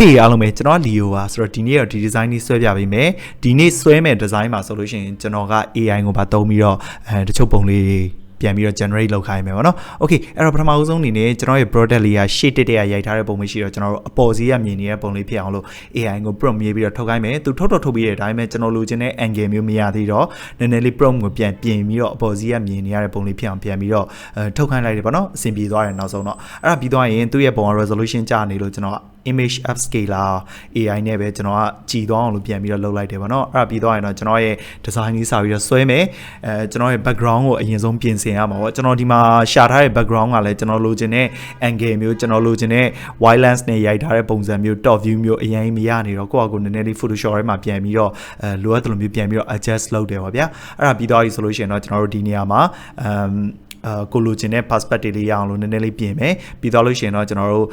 Okay အားလုံးပဲကျွန်တော်လီယိုပါဆိုတော့ဒီနေ့တော့ဒီ design လေးဆွဲပြပေးမယ်ဒီနေ့ဆွဲမဲ့ design မှာဆိုလို့ရှိရင်ကျွန်တော်က AI ကိုပါသုံးပြီးတော့တချို့ပုံလေးပြန်ပြီးတော့ generate လုပ်ခိုင်းမယ်ပေါ့နော် Okay အဲ့တော့ပထမဦးဆုံးအနေနဲ့ကျွန်တော်ရဲ့ product လေးက shade တက်ရိုက်ထားတဲ့ပုံမျိုးရှိတော့ကျွန်တော်တို့အပေါ်စီးရမြင်နေတဲ့ပုံလေးဖြစ်အောင်လို့ AI ကို prompt ရေးပြီးတော့ထုတ်ခိုင်းမယ်သူထုတ်ပြီးတဲ့အတိုင်းပဲကျွန်တော်လိုချင်တဲ့ angle မျိုးမရသေးတော့နည်းနည်းလေး prompt ကိုပြန်ပြင်ပြီးတော့အပေါ်စီးရမြင်နေရတဲ့ပုံလေးဖြစ်အောင်ပြန်ပြီးတော့ထုတ်ခိုင်းလိုက်တယ်ပေါ့နော်အဆင်ပြေသွားတယ်နောက်ဆုံးတော့အဲ့ဒါပြီးသွားရင်သူ့ရဲ့ပုံ resolution ကြာနေလို့ကျွန်တော်image upscaler AI နဲ့ပဲကျွန်တော်ကကြည်သွားအောင်လို့ပြန်ပြီးတော့လုပ်လိုက်တယ်ပေါ့နော်အဲ့ဒါပြီးသွားရင်တော့ကျွန်တော်ရဲ့ design လေးစာပြီးတော့ဆွဲမယ်ကျွန်တော်ရဲ့ background ကိုအရင်ဆုံးပြင်ဆင်ရမှာပေါ့ကျွန်တော်ဒီမှာရှာထားတဲ့ background ကလည်းကျွန်တော်လိုချင်တဲ့ angle မျိုးကျွန်တော်လိုချင်တဲ့ wide lens နဲ့ရိုက်ထားတဲ့ပုံစံမျိုး top view မျိုးအရင်မရနေတော့ကိုယ့်အကူနည်းနည်းလေး Photoshop ထဲမှာပြန်ပြီးတော့လိုအပ်တယ်လို့မျိုးပြန်ပြီးတော့ adjust လုပ်တယ်ပေါ့ဗျာအဲ့ဒါပြီးသွားပြီဆိုလို့ရှိရင်တော့ကျွန်တော်တို့ဒီနေရာမှာကိုလိုချင်တဲ့ perspective လေးရအောင်လို့နည်းနည်းလေးပြင်မယ်ပြီးတော့လို့ရှိရင်တော့ကျွန်တော်တို့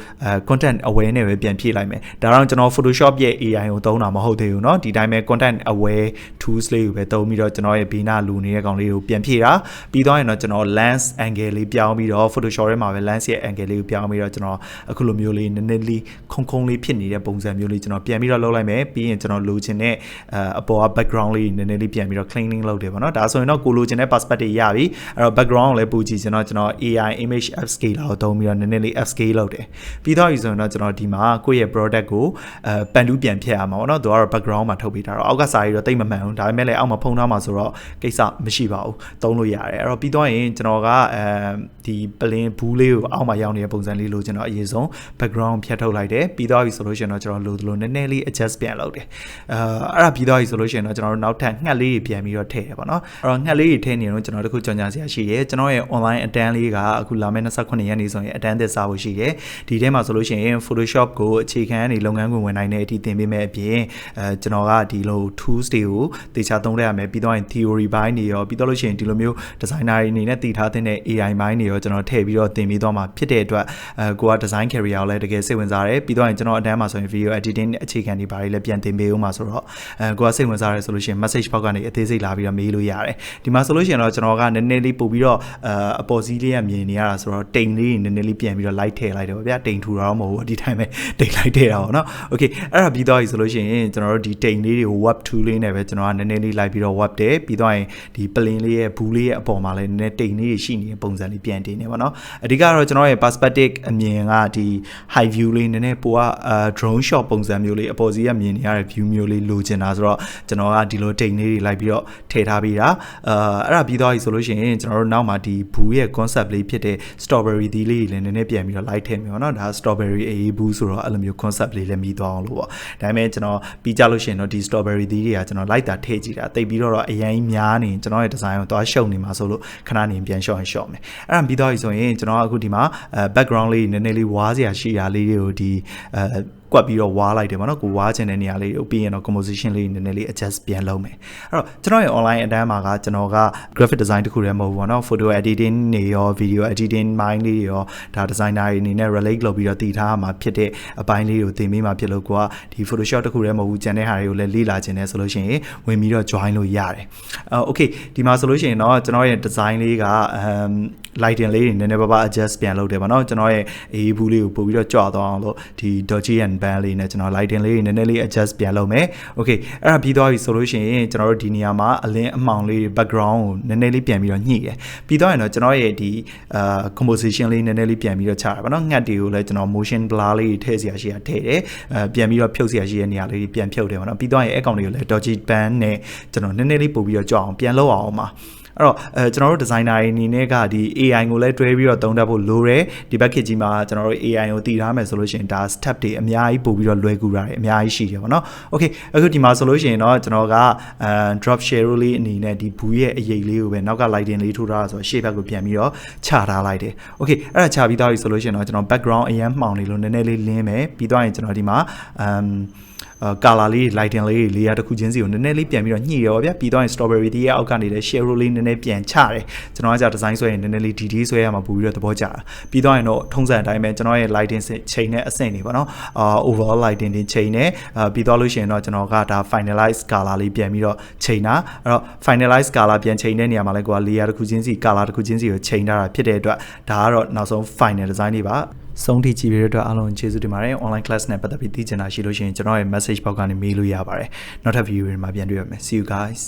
content aware နဲ့ပဲပြန်ဖြည့်လိုက်မယ်ဒါတော့ကျွန်တော် Photoshop ရဲ့ AI ကိုသုံးတာမဟုတ်သေးဘူးเนาะဒီတိုင်းပဲ content aware tools လေးကိုပဲသုံးပြီးတော့ကျွန်တော်ရဲ့ဘေးနားလူနေတဲ့ကောင်လေးကိုပြန်ဖြည့်တာပြီးတော့ရင်တော့ကျွန်တော် lens angle လေးပြောင်းပြီးတော့ Photoshop ထဲမှာပဲ lens ရဲ့ angle လေးကိုပြောင်းပြီးတော့ကျွန်တော်အခုလိုမျိုးလေးနည်းနည်းလေးခုံလေးဖြစ်နေတဲ့ပုံစံမျိုးလေးကျွန်တော်ပြန်ပြီးတော့လုပ်လိုက်မယ်ပြီးရင်ကျွန်တော်လိုချင်တဲ့အပေါ်က background လေးနည်းနည်းလေးပြန်ပြီးတော့ cleaning လုပ်တယ်ပေါ့เนาะဒါဆိုရင်တော့ကိုလိုချင်တဲ့ perspective ရပြီအဲ့တော့ background ကိုလည်းကြည့်ကျွန်တော် AI image upscaler ကိုသုံးပြီးတော့နည်းနည်းလေး upscale လုပ်တယ်ပြီးတော့ဆိုရင်တော့ကျွန်တော်ဒီမှာကိုယ့်ရဲ့ product ကိုပန်တူးပြန်ဖြတ်ရမှာပေါ့နော်သူကတော့ background မှာထုတ်ပေးထားတော့အောက်ကစာရီတော့တိတ်မမှန်ဘူးဒါပေမဲ့လည်းအောက်မှာဖုံးထားမှာဆိုတော့ကိစ္စမရှိပါဘူးသုံးလို့ရတယ်အဲ့တော့ပြီးတော့ရင်ကျွန်တော်ကဒီပလင်းဘူးလေးကိုအောက်မှာရောက်နေတဲ့ပုံစံလေးလိုကျွန်တော်အရင်ဆုံး background ဖြတ်ထုတ်လိုက်တယ်ပြီးတော့ပြီဆိုလို့ရှိရင်တော့ကျွန်တော်လိုနည်းနည်းလေး adjust ပြန်လုပ်တယ်အဲ့ဒါပြီးတော့ပြီဆိုလို့ရှိရင်တော့ကျွန်တော်တို့နောက်ထပ်ငှက်လေးတွေပြန်ပြီးတော့ထည့်တယ်ပေါ့နော်အဲ့တော့ငှက်လေးတွေထည့်နေတော့ကျွန်တော်တို့ခုကြော်ညာစရာရှိတယ်ကျွန်တော်ရဲ့ online အတန်းလေးကအခုလာမယ့်28ရက်နေ့ဆိုရင်အတန်းသက်စားဖို့ရှိတယ်ဒီထဲမှာဆိုလို့ရှိရင် Photoshop ကိုအခြေခံကနေလုပ်ငန်းခွင်ဝင်နိုင်တဲ့အထိသင်ပေးမယ်အပြင်ကျွန်တော်ကဒီလို tools တွေကိုသေချာသုံးရမယ်ပြီးတော့ရင် theory ဘိုင်းတွေရောပြီးတော့လို့ရှိရင်ဒီလိုမျိုး designer တွေအနေနဲ့တည်ထားတဲ့ AI ဘိုင်းတွေရောကျွန်တော်ထည့်ပြီးတော့သင်ပေးသွားမှာဖြစ်တဲ့အတွက်ကိုက design career ကိုလည်းတကယ်စိတ်ဝင်စားတယ်ပြီးတော့ရင်ကျွန်တော်အတန်းမှာဆိုရင် video editing အခြေခံတွေဘာတွေလည်းပြန်သင်ပေးဦးမှာဆိုတော့ကိုကစိတ်ဝင်စားရဲဆိုလို့ရှိရင် message box ကနေအသေးစိတ်လာပြီးတော့မေးလို့ရတယ်ဒီမှာဆိုလို့ရှိရင်တော့ကျွန်တော်ကနည်းနည်းလေးပို့ပြီးတော့အပေါ်စီးလေးကမြင်နေရတာဆိုတော့တိမ်လေးနည်းနည်းလေးပြန်ပြီးတော့ light ထည့်လိုက်တယ်ပေါ့ဗျာတိမ်ထူတာတော့မဟုတ်ဘူးဒီတိုင်းပဲတိမ် light ထည့်တာပေါ့နော် Okay အဲ့ဒါပြီးတော့ဆိုလို့ရှိရင်ကျွန်တော်တို့ဒီတိမ်လေးတွေကို web tool လေးနဲ့ပဲကျွန်တော်ကနည်းနည်းလေး light ပြီးတော့ web တယ်ပြီးတော့ရင်ဒီ plane လေးရဲ့ဘူးလေးရဲ့အပေါ်မှာလည်းနည်းနည်းတိမ်လေးရှိနေတဲ့ပုံစံလေးပြန်တင်နေပေါ့နော်အဓိကတော့ကျွန်တော်ရဲ့ perspective အမြင်ကဒီ high view လေးနည်းနည်းပိုကdrone shot ပုံစံမျိုးလေးအပေါ်စီးကမြင်နေရတဲ့ view မျိုးလေးလိုချင်တာဆိုတော့ကျွန်တော်ကဒီလိုတိမ်လေးတွေ light ပြီးတော့ထည့်ထားပေးတာအဲ့ဒါပြီးတော့ဆိုလို့ရှိရင်ကျွန်တော်တို့နောက်မှာဒီဘူးရဲ့ concept လေးဖြစ်တဲ့ strawberry သီးလေးတွေလည်းနည်းနည်းပြန်ပြီးတော့ light ထည့်မယ်ပေါ့နော်ဒါ strawberry အေးဘူးဆိုတော့အဲ့လိုမျိုး concept လေးလည်းမိသွားအောင်လို့ပေါ့ဒါပေမဲ့ကျွန်တော်ပြီးကြလို့ရှိရင်တော့ဒီ strawberry သီးတွေကကျွန်တော် light တာထည့်ကြည့်တာတိတ်ပြီးတော့အရင်များနေကျွန်တော်ရဲ့ design ကိုသွားရှုပ်နေမှာဆိုလို့ခဏနေပြန်ရှော့ရင်ရှော့မယ်အဲ့ဒါပြီးတော့ဆိုရင်ကျွန်တော်အခုဒီမှာbackground လေးနည်းနည်းလေးဝါးစရာရှိတာလေးတွေကိုဒီကွက်ပြီးတော့ဝါးလိုက်တယ်ပေါ့နော်ကိုဝါးချင်တဲ့နေရာလေးကိုပြီးရင်တော့ composition လေးနည်းနည်းလေး adjust ပြန်လုပ်မယ်အဲ့တော့ကျွန်တော်ရဲ့ online အတန်းမှာကကျွန်တော်က graphic design တခုတည်းမဟုတ်ဘူးပေါ့နော် photo editing တွေရော video editing မိုင်းလေးရောဒါ designer တွေအနေနဲ့ relate လုပ်ပြီးတော့တည်ထားမှာဖြစ်တဲ့အပိုင်းလေးကိုသင်ပေးမှာဖြစ်လို့ကိုကဒီ photoshop တခုတည်းမဟုတ်ဘူးကျန်တဲ့ဟာတွေကိုလည်းလေ့လာခြင်းနဲ့ဆိုလို့ရှိရင်ဝင်ပြီးတော့ join လို့ရတယ်okay ဒီမှာဆိုလို့ရှိရင်တော့ကျွန်တော်ရဲ့ design လေးကlighting လေးတွေနည်းနည်းပါးပါး adjust ပြန်လုပ်တယ်ပေါ့နော်ကျွန်တော်ရဲ့အေးဘူးလေးကိုပို့ပြီးတော့ကြွသွားအောင်လို့ဒီ dodgy and band လေးနဲ့ကျွန်တော် lighting လေးတွေနည်းနည်းလေး adjust ပြန်လုပ်မယ် okay အဲ့ဒါပြီးသွားပြီဆိုလို့ရှိရင်ကျွန်တော်တို့ဒီနေရာမှာအလင်းအမှောင်လေး background ကိုနည်းနည်းလေးပြန်ပြီးတော့ညှိတယ်ပြီးတော့ရင်တော့ကျွန်တော်ရဲ့ဒီ composition လေးနည်းနည်းလေးပြန်ပြီးတော့ချတာပေါ့နော်ငှက်တွေကိုလည်းကျွန်တော် motion blur လေးထည့်စရာရှိတာထည့်တယ်ပြန်ပြီးတော့ဖြုတ်စရာရှိတဲ့နေရာလေးပြန်ဖြုတ်တယ်ပေါ့နော်ပြီးတော့ရင်အကောင်တွေကိုလည်း dodgy band နဲ့ကျွန်တော်နည်းနည်းလေးပို့ပြီးတော့ကြွအောင်ပြန်လုပ်အောင်ပါအဲ့တော့ကျွန်တော်တို့ designer တွေအနေနဲ့ကဒီ AI ကိုလည်းတွဲပြီးတော့သုံးတတ်ဖို့လိုတယ်ဒီဘက်ခေတ်ကြီးမှာကျွန်တော်တို့ AI ကိုတည်ထားမယ်ဆိုလို့ရှိရင်ဒါ step တွေအများကြီးပို့ပြီးတော့လွယ်ကူတာတွေအများကြီးရှိတယ်ပေါ့နော် okay အခုဒီမှာဆိုလို့ရှိရင်တော့ကျွန်တော်ကdrop share လေးအနေနဲ့ဒီဘူးရဲ့အရေးလေးကိုပဲနောက်က lighting လေးထိုးထားတာဆိုတော့ရှေ့ဘက်ကိုပြန်ပြီးတော့ချထားလိုက်တယ် okay အဲ့ဒါချပြီးသားပြီဆိုလို့ရှိရင်တော့ကျွန်တော် background အရန်မှောင်နေလို့နည်းနည်းလေးလင်းမယ်ပြီးတော့ရင်ကျွန်တော်ဒီမှာcolor လေး lighting လေး layer တစ်ခုချင်းစီကိုနည်းနည်းလေးပြန်ပြီးတော့ညှိရောဗျာပြီးတော့ရင် strawberry တီးရဲ့အောက်ကနေလည်း share လေးနည်းနည်းပြန်ချတယ်ကျွန်တော်ကကြာ design ဆွဲရင်နည်းနည်းလေး detail ဆွဲရမှာပို့ပြီးတော့သဘောကျတာပြီးတော့ရင်တော့ထုံးစံအတိုင်းပဲကျွန်တော်ရဲ့ lighting ချိန်နဲ့အဆင့်တွေပေါ့နော်overall lighting တွေချိန်နဲ့ပြီးတော့လို့ရှိရင်တော့ကျွန်တော်ကဒါ finalize color လေးပြန်ပြီးတော့ချိန်တာအဲ့တော့ finalize color ပြန်ချိန်တဲ့နေရာမှာလည်းကိုက layer တစ်ခုချင်းစီ color တစ်ခုချင်းစီကိုချိန်ထားတာဖြစ်တဲ့အတွက်ဒါကတော့နောက်ဆုံး final design တွေပါ ဆုံးထိကြည့်ပြီးတော့အားလုံးကျေးဇူးတင်ပါတယ် online class နဲ့ပတ်သက်ပြီးသိချင်တာရှိလို့ရှိရင်ကျွန်တော်ရဲ့ message box ကနေမေးလို့ရပါတယ်နောက်ထပ် video တွေမှာပြန်တွေ့ရမယ် see you guys